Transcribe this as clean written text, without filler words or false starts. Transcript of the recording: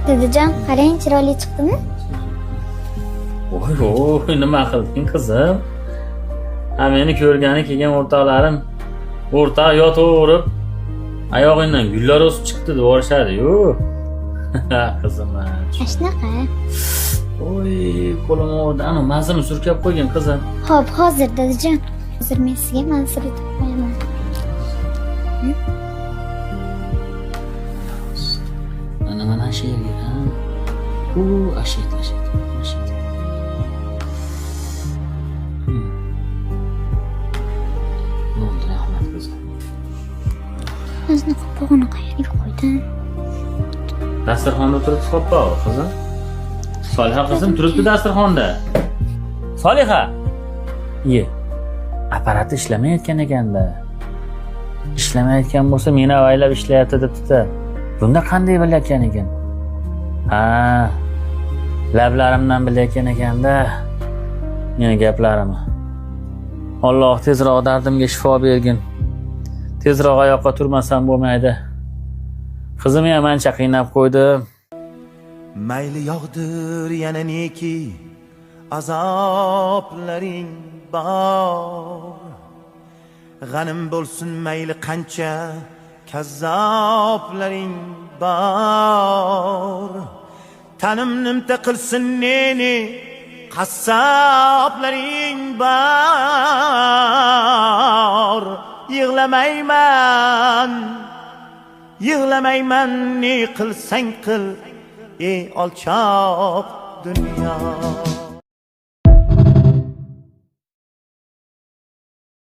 Dadajon, qarang, chiroyli chiqdimi? Voy, nima qilding qizim? Ha, meni ko'rgani kelgan o'rtoqlarim o'rtoq yotaverib, oyog'ingdan gullar o'sib chiqdi deb yorishadi-yu. Qizim. Shunaqa. Voy, qo'lim og'ridi. Ana mazini surkab qo'ygan qizim. Xo'p, hozir dadajon. Hozir men sizga mazir etib qo'yaman. Mana shu yerga. Ashit. Bo'ldi, rahmat qizim. O'zini qopqog'ini qayerga qo'ydin? Dasturxonda turibdi qopqog'i qizim. Soliha qizim turibdi dasturxonda. Soliha. Ye. Apparat ishlamayotgan ekanda. Ishlamayotgan bo'lsa meni avaylab ishlayapti debdi-da. Bunda qanday bilayotgan ekan? Ha. Lablarimdan bilayotgan ekanda. Meni gaplarimni. Alloh tezroq dardimga shifo bergin. Tezroq oyoqqa turmasam bo'lmaydi. Qizimni ham ancha qiynab qo'ydim. Mayli yog'dir yana neki azoblaring bor. G'anim bo'lsin mayli qancha kazzoblaring bor. Tanimnimta qilsin neni qassoblaring bor. Yig'lamayman ne qilsang qil ey alçak dünya.